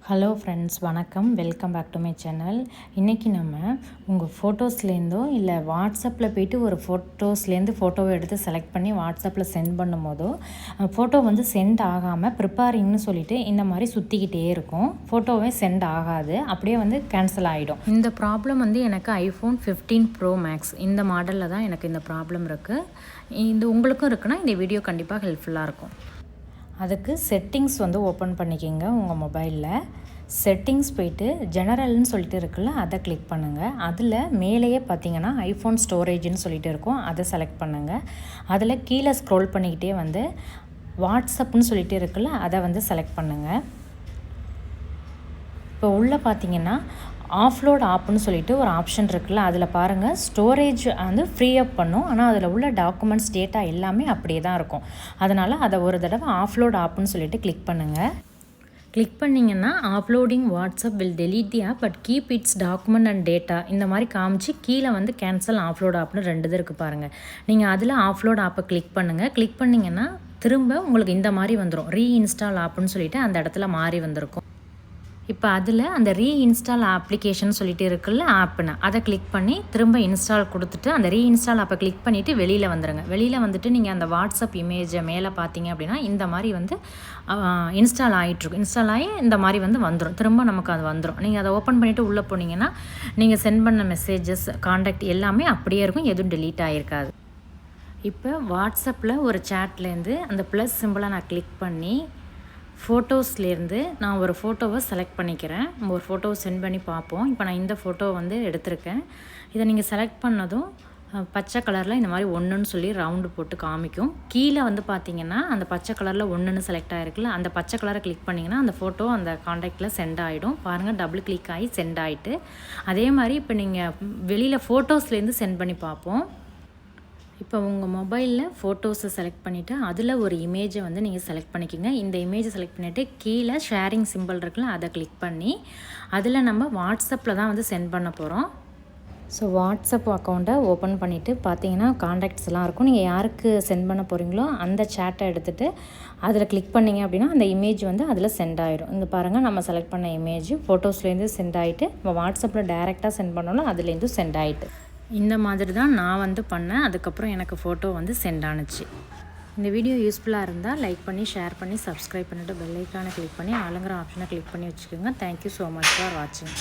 Hello friends, வணக்கம். Welcome back to my channel. இன்றைக்கி நம்ம உங்கள் ஃபோட்டோஸ்லேருந்தோ இல்லை வாட்ஸ்அப்பில் போய்ட்டு ஒரு ஃபோட்டோஸ்லேருந்து ஃபோட்டோவை எடுத்து செலக்ட் பண்ணி வாட்ஸ்அப்பில் சென்ட் பண்ணும் போதோ ஃபோட்டோ வந்து சென்ட் ஆகாமல் ப்ரிப்பேரிங்னு சொல்லிட்டு இந்த மாதிரி சுற்றிக்கிட்டே இருக்கும். ஃபோட்டோவே சென்ட் ஆகாது, அப்படியே வந்து கேன்சல் ஆகிடும். இந்த ப்ராப்ளம் வந்து எனக்கு iPhone 15 Pro Max இந்த மாடலில் தான் எனக்கு இந்த ப்ராப்ளம் இருக்குது. இந்த உங்களுக்கும் இருக்குன்னா இந்த வீடியோ கண்டிப்பாக ஹெல்ப்ஃபுல்லாக இருக்கும். அதுக்கு செட்டிங்ஸ் வந்து ஓப்பன் பண்ணிக்கோங்க. உங்கள் மொபைலில் செட்டிங்ஸ் போய்ட்டு ஜெனரல்னு சொல்லிட்டு இருக்குல்ல, அதை கிளிக் பண்ணுங்கள். அதில் மேலேயே பார்த்தீங்கன்னா ஐஃபோன் ஸ்டோரேஜ்னு சொல்லிட்டு இருக்கும், அதை செலக்ட் பண்ணுங்கள். அதில் கீழே ஸ்க்ரோல் பண்ணிக்கிட்டே வந்து வாட்ஸ்அப்னு சொல்லிட்டு இருக்குல்ல, அதை வந்து செலக்ட் பண்ணுங்கள். இப்போ உள்ளே பார்த்தீங்கன்னா ஆஃப்லோட் ஆப்னு சொல்லிட்டு ஒரு ஆப்ஷன் இருக்குல்ல, அதில் பாருங்கள் ஸ்டோரேஜ் வந்து ஃப்ரீ அப் பண்ணும். ஆனால் அதில் உள்ள டாக்குமெண்ட்ஸ் டேட்டா எல்லாமே அப்படியே தான் இருக்கும். அதனால் அதை ஒரு தடவை ஆஃப்லோட் ஆப்னு சொல்லிட்டு கிளிக் பண்ணுங்கள். கிளிக் பண்ணிங்கன்னா offloading WhatsApp will delete the app but keep its document and data இந்த மாதிரி காமிச்சு கீழே வந்து கேன்சல் ஆஃப்லோட் ஆப்னு 2 இது இருக்குது பாருங்கள். நீங்கள் அதில் ஆஃப்லோட் ஆப்பை கிளிக் பண்ணுங்கள். கிளிக் பண்ணிங்கன்னா திரும்ப உங்களுக்கு இந்த மாதிரி வந்துடும், ரீஇன்ஸ்டால் ஆப்னு சொல்லிட்டு அந்த இடத்துல மாறி வந்திருக்கும். இப்போ அதில் அந்த ரீஇன்ஸ்டால் அப்ளிகேஷன் சொல்லிட்டு இருக்குல்ல, ஆப்னு அதை கிளிக் பண்ணி திரும்ப இன்ஸ்டால் கொடுத்துட்டு அந்த ரீஇன்ஸ்டால் ஆப்பை கிளிக் பண்ணிவிட்டு வெளியில் வந்துடுங்க. வெளியில் வந்துட்டு நீங்கள் அந்த வாட்ஸ்அப் இமேஜை மேலே பார்த்தீங்க அப்படின்னா இந்த மாதிரி வந்து இன்ஸ்டால் ஆகிட்ருக்கும். இன்ஸ்டால் ஆகி இந்த மாதிரி வந்து வந்துடும், திரும்ப நமக்கு அது வந்துடும். நீங்கள் அதை ஓப்பன் பண்ணிவிட்டு உள்ளே போனீங்கன்னா நீங்கள் சென்ட் பண்ண மெசேஜஸ், காண்டாக்ட் எல்லாமே அப்படியே இருக்கும், எதுவும் டெலீட் ஆகிருக்காது. இப்போ வாட்ஸ்அப்பில் ஒரு சேட்லேருந்து அந்த ப்ளஸ் சிம்பிளை நான் கிளிக் பண்ணி ஃபோட்டோஸ்லேருந்து நான் ஒரு ஃபோட்டோவை செலக்ட் பண்ணிக்கிறேன். நம்ம ஒரு ஃபோட்டோவை சென்ட் பண்ணி பார்ப்போம். இப்போ நான் இந்த ஃபோட்டோவை வந்து எடுத்திருக்கேன். இதை நீங்கள் செலக்ட் பண்ணதும் பச்சை கலரில் இந்த மாதிரி 1ன்னு சொல்லி ரவுண்டு போட்டு காமிக்கும். கீழே வந்து பார்த்தீங்கன்னா அந்த பச்சை கலரில் 1ன்னு செலக்ட் ஆகிருக்குல்ல, அந்த பச்சை கலரை கிளிக் பண்ணிங்கன்னா அந்த ஃபோட்டோ அந்த காண்டாக்டில் சென்ட் ஆகிடும். பாருங்கள், டபுள் கிளிக் ஆகி சென்ட் ஆகிட்டு. அதே மாதிரி இப்போ நீங்கள் வெளியில் ஃபோட்டோஸ்லேருந்து சென்ட் பண்ணி பார்ப்போம். இப்போ உங்கள் மொபைலில் ஃபோட்டோஸை செலக்ட் பண்ணிவிட்டு அதில் ஒரு இமேஜை வந்து நீங்கள் செலக்ட் பண்ணிக்கோங்க. இந்த இமேஜை செலக்ட் பண்ணிவிட்டு கீழே ஷேரிங் சிம்பிள் இருக்குல்ல, அதை கிளிக் பண்ணி அதில் நம்ம வாட்ஸ்அப்பில் தான் வந்து சென்ட் பண்ண போகிறோம். ஸோ வாட்ஸ்அப் அக்கௌண்ட்டை ஓப்பன் பண்ணிவிட்டு பார்த்தீங்கன்னா காண்டாக்ட்ஸ் எல்லாம் இருக்கும். நீங்கள் யாருக்கு சென்ட் பண்ண போகிறீங்களோ அந்த சேட்டை எடுத்துகிட்டு அதில் கிளிக் பண்ணிங்க அப்படின்னா அந்த இமேஜ் வந்து அதில் சென்ட் ஆகிடும். இந்த பாருங்கள், நம்ம செலக்ட் பண்ண இமேஜ் ஃபோட்டோஸ்லேருந்து சென்ட் ஆகிட்டு நம்ம வாட்ஸ்அப்பில் டைரெக்டாக சென்ட் பண்ணோன்னா அதுலேருந்து சென்ட் ஆகிட்டு. இந்த மாதிரி தான் நான் வந்து பண்ணேன். அதுக்கப்புறம் எனக்கு ஃபோட்டோ வந்து சென்ட் ஆணுச்சு. இந்த வீடியோ யூஸ்ஃபுல்லாக இருந்தால் லைக் பண்ணி, ஷேர் பண்ணி, சப்ஸ்கிரைப் பண்ணிவிட்டு பெல் ஐக்கானை கிளிக் பண்ணி ஆளுங்கிற ஆப்ஷனை கிளிக் பண்ணி வச்சுக்கோங்க. தேங்க்யூ ஸோ மச் ஃபார் வாட்சிங்.